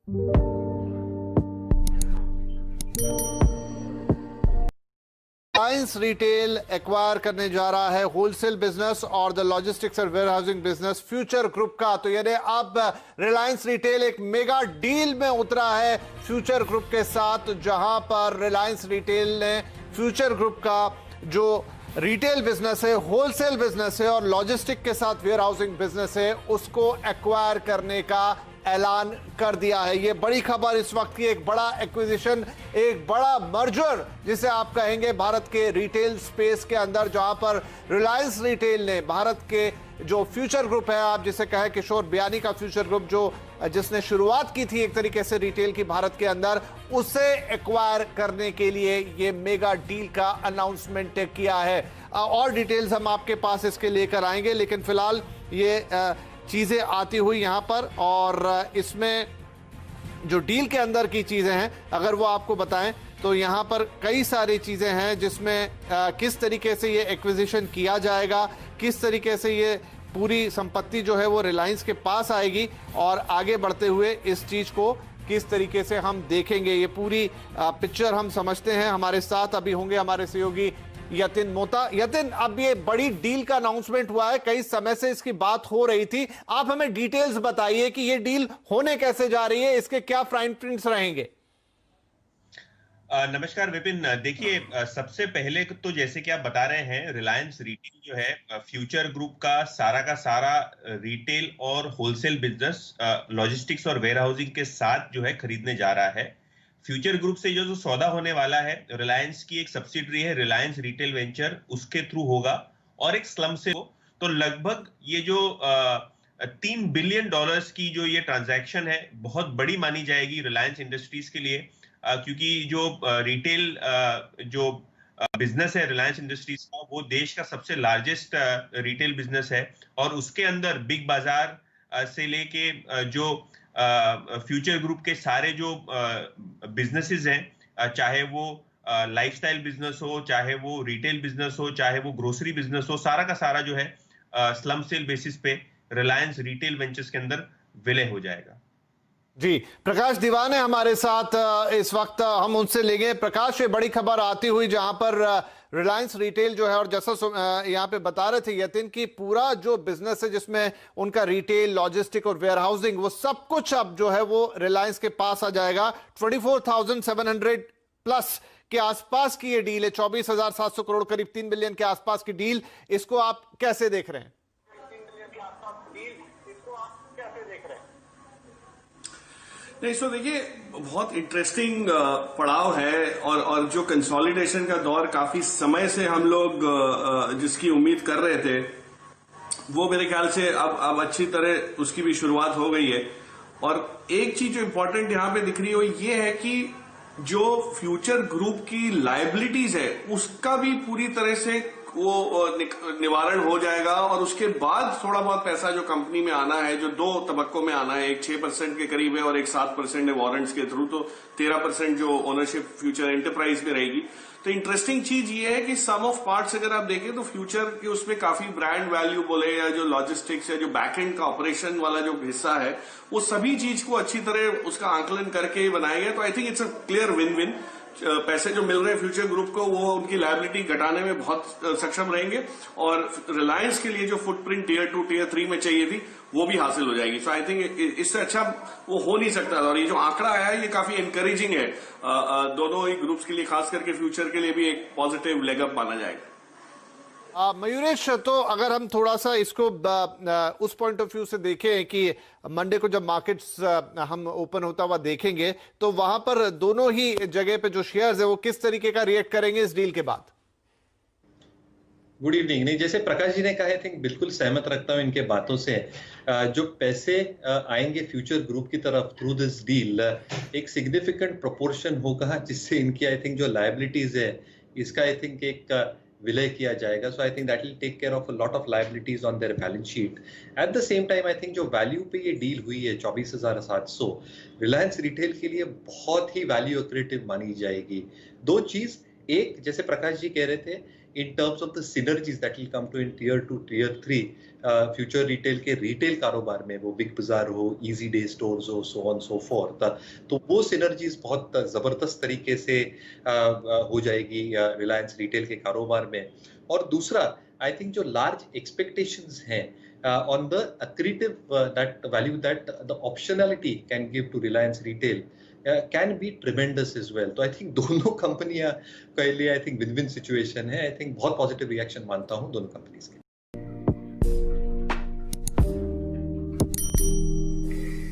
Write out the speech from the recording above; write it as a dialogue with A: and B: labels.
A: Reliance retail acquire करने जा रहा है होलसेल बिजनेस और द लॉजिस्टिक्स और वेयरहाउसिंग बिजनेस फ्यूचर ग्रुप का। तो यानी अब रिलायंस रिटेल एक मेगा डील में उतरा है फ्यूचर ग्रुप के साथ, जहां पर रिलायंस रिटेल ने फ्यूचर ग्रुप का जो रिटेल बिजनेस है, होलसेल बिजनेस है और लॉजिस्टिक के साथ वेयरहाउसिंग बिजनेस है, उसको एक्वायर करने का ऐलान कर दिया है। ये बड़ी खबर इस वक्त की, एक बड़ा एक्विजिशन, एक बड़ा मर्जर जिसे आप कहेंगे भारत के रिटेल स्पेस के अंदर, जहां पर रिलायंस रिटेल ने भारत के जो फ्यूचर ग्रुप है, आप जिसे कहें किशोर बियानी का फ्यूचर ग्रुप, जो जिसने शुरुआत की थी एक तरीके से रिटेल की भारत के अंदर, उसे एक्वायर करने के लिए ये मेगा डील का अनाउंसमेंट किया है। और डिटेल्स हम आपके पास इसके लेकर आएंगे, लेकिन फिलहाल ये चीजें आती हुई यहां पर, और इसमें जो डील के अंदर की चीजें हैं अगर वो आपको बताएं तो यहां पर कई सारी चीजें हैं, जिसमें किस तरीके से ये एक्विजिशन किया जाएगा, किस तरीके से ये पूरी संपत्ति जो है वो रिलायंस के पास आएगी, और आगे बढ़ते हुए इस चीज को किस तरीके से हम देखेंगे, ये पूरी पिक्चर हम समझते हैं। हमारे साथ अभी होंगे हमारे सहयोगी यतिन मोता। यतिन, अब ये बड़ी डील का अनाउंसमेंट हुआ है, कई समय से इसकी बात हो रही थी, आप हमें डिटेल्स बताइए कि ये डील होने कैसे जा रही है, इसके क्या फाइन प्रिंट्स रहेंगे।
B: नमस्कार विपिन। देखिए, सबसे पहले तो जैसे कि आप बता रहे हैं, रिलायंस रिटेल जो है फ्यूचर ग्रुप का सारा रिटेल और होलसेल बिजनेस लॉजिस्टिक्स और वेयरहाउसिंग के साथ जो है खरीदने जा रहा है। फ्यूचर ग्रुप से जो सौदा होने वाला है, रिलायंस की एक सब्सिडरी है रिलायंस रिटेल वेंचर, उसके थ्रू होगा, और एक स्लम से हो। तो लगभग ये जो $3 बिलियन की जो ये ट्रांजैक्शन है, बहुत बड़ी मानी जाएगी रिलायंस इंडस्ट्रीज के लिए, क्योंकि जो रिटेल जो बिजनेस है रिलायंस इंडस्ट्रीज का, वो देश का सबसे लार्जेस्ट रिटेल बिजनेस है, और उसके अंदर बिग बाजार से लेके जो फ्यूचर ग्रुप के सारे जो बिजनेसेस हैं, चाहे वो लाइफस्टाइल बिजनेस हो, चाहे वो रिटेल बिजनेस हो, चाहे वो ग्रोसरी बिजनेस हो, सारा का सारा जो है स्लम सेल बेसिस पे रिलायंस रिटेल वेंचर्स के अंदर विलय हो जाएगा।
A: जी, प्रकाश दीवान है हमारे साथ इस वक्त, हम उनसे लेंगे। प्रकाश, ये बड़ी खबर आती हुई जहां पर रिलायंस रिटेल जो है, और जैसा यहाँ पे बता रहे थे यतिन की, पूरा जो बिजनेस है जिसमें उनका रिटेल, लॉजिस्टिक और वेयरहाउसिंग, वो सब कुछ अब जो है वो रिलायंस के पास आ जाएगा। 24,700 प्लस के आसपास की ये डील है, 24,700 करोड़, करीब 3 बिलियन के आसपास की डील। इसको आप कैसे देख रहे हैं?
C: नहीं, सो देखिए, बहुत इंटरेस्टिंग पड़ाव है, और जो कंसोलिडेशन का दौर काफी समय से हम लोग जिसकी उम्मीद कर रहे थे, वो मेरे ख्याल से अब अच्छी तरह उसकी भी शुरुआत हो गई है। और एक चीज जो इंपॉर्टेंट यहां पे दिख रही है वो ये है कि जो फ्यूचर ग्रुप की लायबिलिटीज है उसका भी पूरी तरह से वो निवारण हो जाएगा, और उसके बाद थोड़ा बहुत पैसा जो कंपनी में आना है, जो दो तबक्कों में आना है, एक 6% के करीब है और एक 7% है वारंट्स के थ्रू, तो 13% जो ओनरशिप फ्यूचर एंटरप्राइज में रहेगी। तो इंटरेस्टिंग चीज ये है कि सम ऑफ पार्ट्स अगर आप देखें तो फ्यूचर के उसमें काफी ब्रांड वैल्यू बोले, या जो लॉजिस्टिक्स या जो बैकएंड का ऑपरेशन वाला जो हिस्सा है, वो सभी चीज को अच्छी तरह उसका आंकलन करके बनाया गया। तो I think it's a clear win win. पैसे जो मिल रहे हैं फ्यूचर ग्रुप को, वो उनकी लायबिलिटी घटाने में बहुत सक्षम रहेंगे, और रिलायंस के लिए जो फुटप्रिंट टियर 2 टियर 3 में चाहिए थी वो भी हासिल हो जाएगी। सो आई थिंक इससे अच्छा वो हो नहीं सकता था, और ये जो आंकड़ा आया है ये काफी एनकरेजिंग है दोनों ही ग्रुप्स के लिए, खास करके फ्यूचर के लिए भी एक पॉजिटिव लेग अप माना जाएगा।
A: मयूरेश, तो अगर हम थोड़ा सा इसको उस पॉइंट ऑफ व्यू से देखें कि मंडे को जब मार्केट्स हम ओपन होता हुआ देखेंगे, तो वहां पर दोनों ही जगह पे जो शेयर्स है वो किस तरीके का रिएक्ट करेंगे इस डील के बाद?
D: Good evening. नहीं, जैसे प्रकाश जी ने कहा, आई थिंक बिल्कुल सहमत रखता हूं इनके बातों से। जो पैसे आएंगे फ्यूचर ग्रुप की तरफ थ्रू दिस डील, एक सिग्निफिकेंट प्रोपोर्शन होगा जिससे इनकी आई थिंक जो लायबिलिटीज है इसका आई थिंक एक विलय किया जाएगा। So I think that will take care of a lot of liabilities on their balance sheet. At the same time I think जो वैल्यू पे ये डील हुई है 24,700, रिलायंस रिटेल के लिए बहुत ही वैल्यू एक्रेटिव मानी जाएगी। दो चीज, एक जैसे प्रकाश जी कह रहे थे in terms of the synergies that will come to in tier 2, tier 3 future retail के रिटेल कारोबार में, वो बिग बाजार हो, इजी डे स्टोर्स हो, सो ऑन सो फोर्थ, तो वो सिनर्जीज बहुत जबरदस्त तरीके से हो जाएगी रिलायंस रिटेल के कारोबार में। और दूसरा, आई थिंक जो लार्ज एक्सपेक्टेशंस हैं on the accretive that value that the optionality can give to Reliance Retail can be tremendous as well। तो आई थिंक दोनों कंपनियां के लिए I think win win situation है। आई थिंक बहुत पॉजिटिव रिएक्शन मानता हूं दोनों कंपनीज के।